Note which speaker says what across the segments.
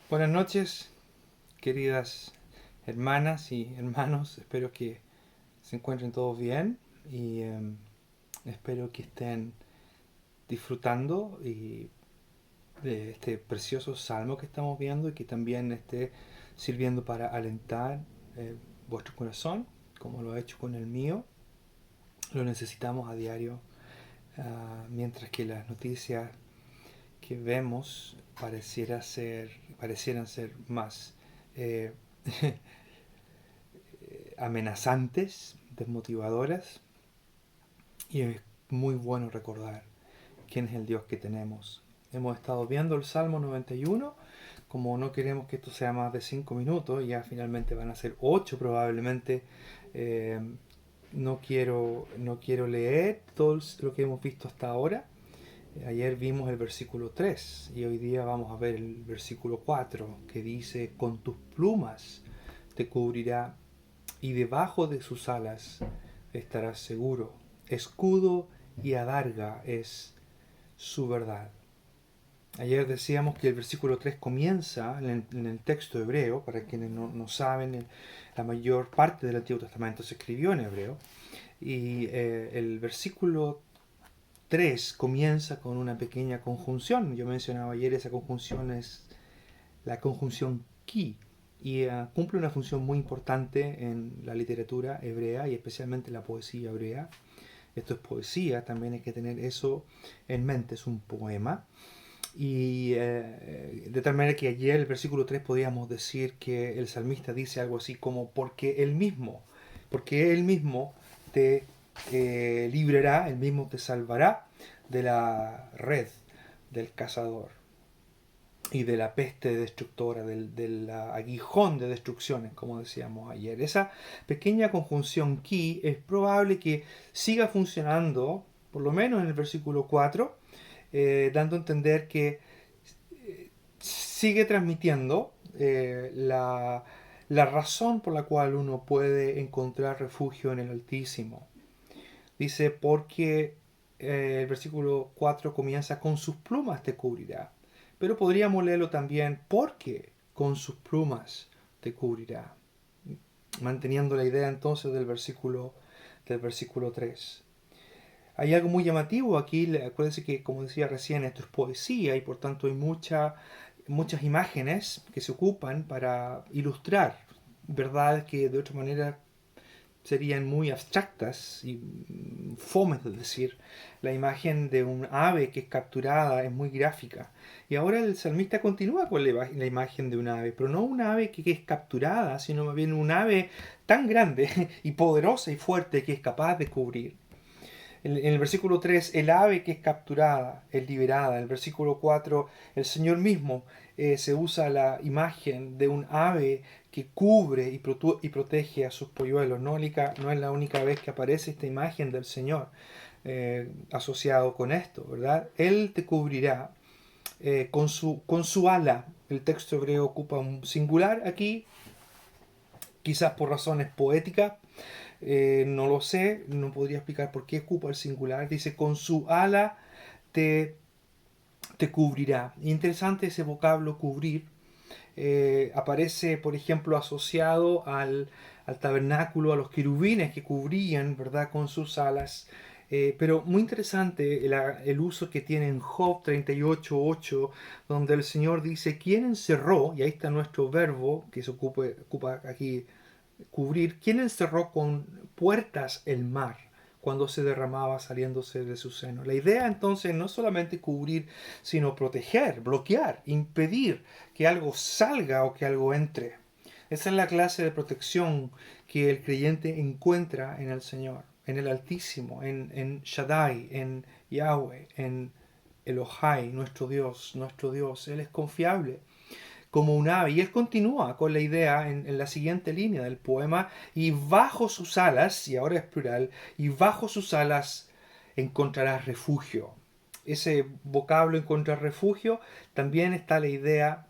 Speaker 1: Buenas noches, queridas hermanas y hermanos. Espero que se encuentren todos bien y espero que estén disfrutando de este precioso salmo que estamos viendo y que también esté sirviendo para alentar vuestro corazón, como lo ha hecho con el mío. Lo necesitamos a diario, mientras que las noticias que vemos parecieran ser más eh, amenazantes, desmotivadoras, y es muy bueno recordar quién es el Dios que tenemos. Hemos estado viendo el Salmo 91, como no queremos que esto sea más de 5 minutos, ya finalmente van a ser 8 probablemente. eh, no quiero leer todo lo que hemos visto hasta ahora. Ayer vimos el versículo 3 y hoy día vamos a ver el versículo 4 que dice, con tus plumas te cubrirá y debajo de sus alas estarás seguro. Escudo y adarga es su verdad. Ayer decíamos que el versículo 3 comienza en el texto hebreo. Para quienes no saben, la mayor parte del Antiguo Testamento se escribió en hebreo, y el versículo 3 comienza con una pequeña conjunción. Yo mencionaba ayer, esa conjunción es la conjunción ki, y cumple una función muy importante en la literatura hebrea y especialmente en la poesía hebrea. Esto es poesía, también hay que tener eso en mente, es un poema. Y de tal manera que ayer, el versículo 3, podíamos decir que el salmista dice algo así como, porque él mismo te librará, él mismo te salvará de la red del cazador y de la peste destructora, del aguijón de destrucciones, como decíamos ayer. Esa pequeña conjunción ki es probable que siga funcionando, por lo menos en el versículo 4, dando a entender que sigue transmitiendo la razón por la cual uno puede encontrar refugio en el Altísimo. Dice, porque el versículo 4 comienza, con sus plumas te cubrirá. Pero podríamos leerlo también, porque con sus plumas te cubrirá. Manteniendo la idea entonces del versículo 3. Hay algo muy llamativo aquí. Acuérdense que, como decía recién, esto es poesía y por tanto hay muchas imágenes que se ocupan para ilustrar verdades que de otra manera serían muy abstractas y fomes, es decir, la imagen de un ave que es capturada es muy gráfica. Y ahora el salmista continúa con la imagen de un ave, pero no un ave que es capturada, sino más bien un ave tan grande y poderosa y fuerte que es capaz de cubrir. En el versículo 3, el ave que es capturada es liberada. En el versículo 4, el Señor mismo, se usa la imagen de un ave que cubre y protege a sus polluelos. No es la única vez que aparece esta imagen del Señor asociado con esto, ¿verdad? Él te cubrirá con su ala. El texto hebreo ocupa un singular aquí, quizás por razones poéticas. No lo sé, no podría explicar por qué ocupa el singular. Dice, con su ala te, te cubrirá. Interesante ese vocablo cubrir. Aparece, por ejemplo, asociado al tabernáculo, a los querubines que cubrían, ¿verdad?, con sus alas. Pero muy interesante el uso que tiene en Job 38:8, donde el Señor dice, ¿quién encerró? Y ahí está nuestro verbo que se ocupa aquí, cubrir. ¿Quién encerró con puertas el mar cuando se derramaba saliéndose de su seno? La idea entonces no es solamente cubrir, sino proteger, bloquear, impedir que algo salga o que algo entre. Esa es la clase de protección que el creyente encuentra en el Señor, en el Altísimo, en Shaddai, en Yahweh, en Elohai, nuestro Dios, nuestro Dios. Él es confiable como un ave. Y él continúa con la idea en la siguiente línea del poema, y bajo sus alas, y ahora es plural, y bajo sus alas encontrarás refugio. Ese vocablo encontrar refugio, también está la idea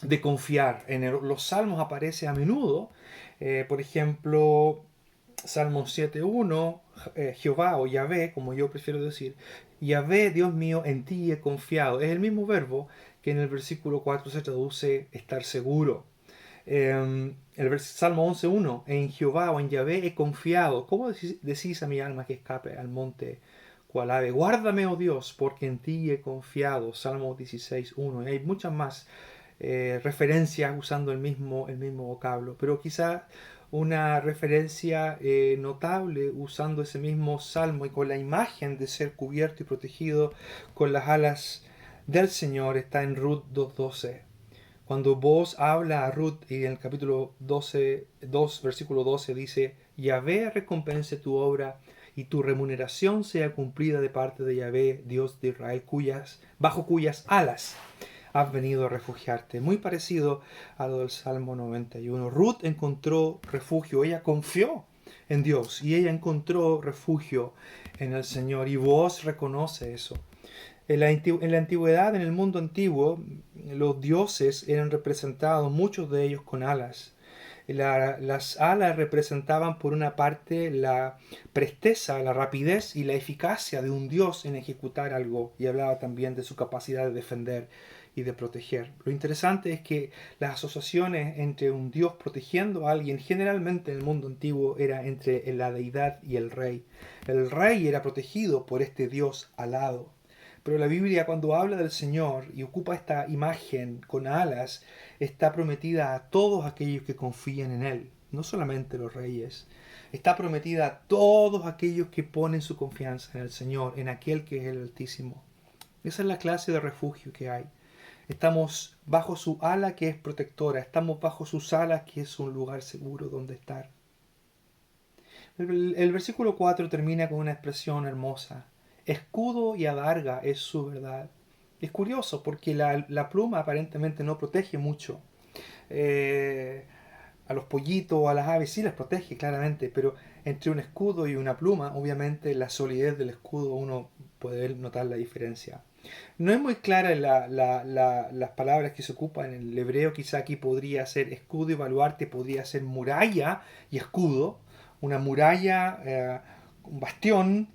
Speaker 1: de confiar. Los salmos aparece a menudo, por ejemplo, Salmo 7.1, Jehová o Yahvé, como yo prefiero decir, Yahvé, Dios mío, en ti he confiado. Es el mismo verbo que en el versículo 4 se traduce estar seguro. Salmo 11.1, en Jehová o en Yahvé he confiado. ¿Cómo decís a mi alma que escape al monte cual ave? Guárdame, oh Dios, porque en ti he confiado. Salmo 16.1. Y hay muchas más referencias usando el mismo vocablo, pero quizá una referencia notable usando ese mismo salmo y con la imagen de ser cubierto y protegido con las alas del Señor está en Ruth 2.12. Cuando Boaz habla a Ruth y en el capítulo 2, versículo 12 dice, Yahvé recompense tu obra y tu remuneración sea cumplida de parte de Yahvé, Dios de Israel, bajo cuyas alas has venido a refugiarte. Muy parecido a lo del Salmo 91. Ruth encontró refugio, ella confió en Dios y ella encontró refugio en el Señor y Boaz reconoce eso. En la antigüedad, en el mundo antiguo, los dioses eran representados, muchos de ellos con alas. Las alas representaban por una parte la presteza, la rapidez y la eficacia de un dios en ejecutar algo y hablaba también de su capacidad de defender y de proteger. Lo interesante es que las asociaciones entre un dios protegiendo a alguien generalmente en el mundo antiguo era entre la deidad y el rey. El rey era protegido por este dios alado. Pero la Biblia cuando habla del Señor y ocupa esta imagen con alas, está prometida a todos aquellos que confían en Él, no solamente los reyes. Está prometida a todos aquellos que ponen su confianza en el Señor, en aquel que es el Altísimo. Esa es la clase de refugio que hay. Estamos bajo su ala que es protectora, estamos bajo sus alas que es un lugar seguro donde estar. El versículo 4 termina con una expresión hermosa. Escudo y adarga es su verdad. Es curioso porque la pluma aparentemente no protege mucho. A los pollitos o a las aves sí las protege claramente, pero entre un escudo y una pluma, obviamente la solidez del escudo uno puede notar la diferencia. No es muy clara las palabras que se ocupan en el hebreo, quizá aquí podría ser escudo y baluarte, podría ser muralla y escudo, una muralla, un bastión,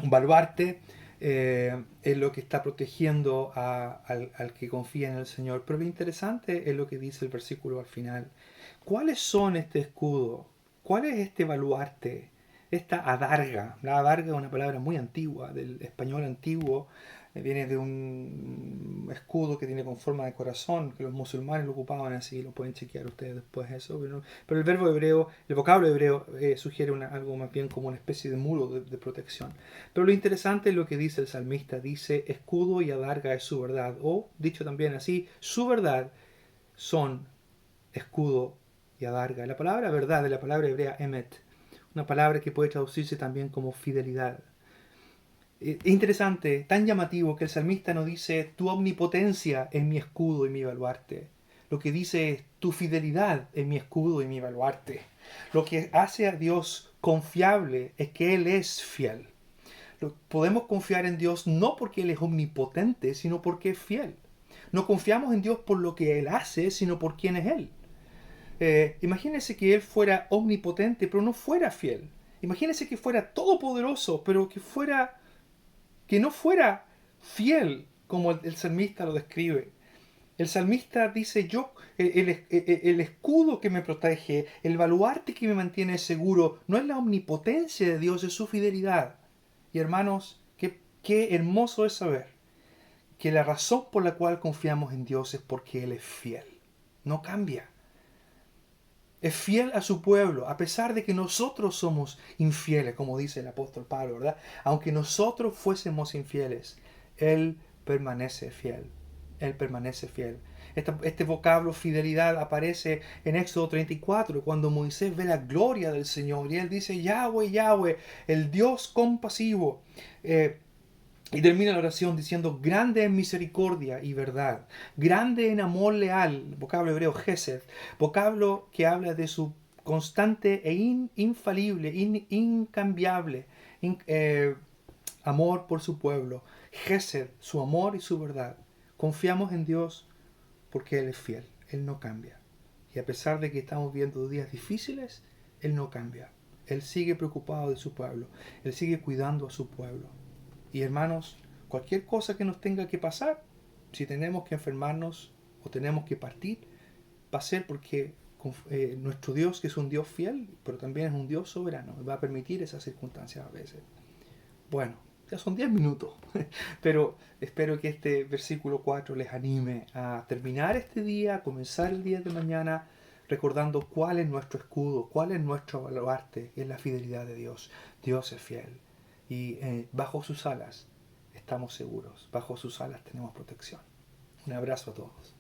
Speaker 1: un baluarte, es lo que está protegiendo al que confía en el Señor. Pero lo interesante es lo que dice el versículo al final. ¿Cuáles son este escudo? ¿Cuál es este baluarte? Esta adarga. La adarga es una palabra muy antigua, del español antiguo. Viene de un escudo que tiene con forma de corazón, que los musulmanes lo ocupaban así, lo pueden chequear ustedes después eso. Pero el verbo hebreo, el vocablo hebreo sugiere algo más bien como una especie de muro de protección. Pero lo interesante es lo que dice el salmista. Dice, escudo y adarga es su verdad. O, dicho también así, su verdad son escudo y adarga. La palabra verdad es la palabra hebrea emet, una palabra que puede traducirse también como fidelidad. Es interesante, tan llamativo que el salmista no dice tu omnipotencia es mi escudo y mi baluarte. Lo que dice es tu fidelidad es mi escudo y mi baluarte. Lo que hace a Dios confiable es que Él es fiel. Podemos confiar en Dios no porque Él es omnipotente, sino porque es fiel. No confiamos en Dios por lo que Él hace, sino por quién es Él. Imagínense que Él fuera omnipotente, pero no fuera fiel. Imagínense que fuera todopoderoso, pero que no fuera fiel como el salmista lo describe. El salmista dice, el escudo que me protege, el baluarte que me mantiene seguro, no es la omnipotencia de Dios, es su fidelidad. Y hermanos, qué hermoso es saber que la razón por la cual confiamos en Dios es porque Él es fiel. No cambia. Es fiel a su pueblo, a pesar de que nosotros somos infieles, como dice el apóstol Pablo, ¿verdad? Aunque nosotros fuésemos infieles, Él permanece fiel. Él permanece fiel. Este vocablo fidelidad aparece en Éxodo 34, cuando Moisés ve la gloria del Señor y él dice, Yahweh, Yahweh, el Dios compasivo. Y termina la oración diciendo, grande en misericordia y verdad, grande en amor leal, vocablo hebreo gesed, vocablo que habla de su constante e infalible, incambiable amor por su pueblo, gesed, su amor y su verdad. Confiamos en Dios porque Él es fiel, Él no cambia. Y a pesar de que estamos viendo días difíciles, Él no cambia. Él sigue preocupado de su pueblo. Él sigue cuidando a su pueblo. Y hermanos, cualquier cosa que nos tenga que pasar, si tenemos que enfermarnos o tenemos que partir, va a ser porque nuestro Dios, que es un Dios fiel, pero también es un Dios soberano, va a permitir esas circunstancias a veces. Bueno, ya son 10 minutos, pero espero que este versículo 4 les anime a terminar este día, a comenzar el día de mañana, recordando cuál es nuestro escudo, cuál es nuestro baluarte, es la fidelidad de Dios. Dios es fiel y bajo sus alas estamos seguros, bajo sus alas tenemos protección. Un abrazo a todos.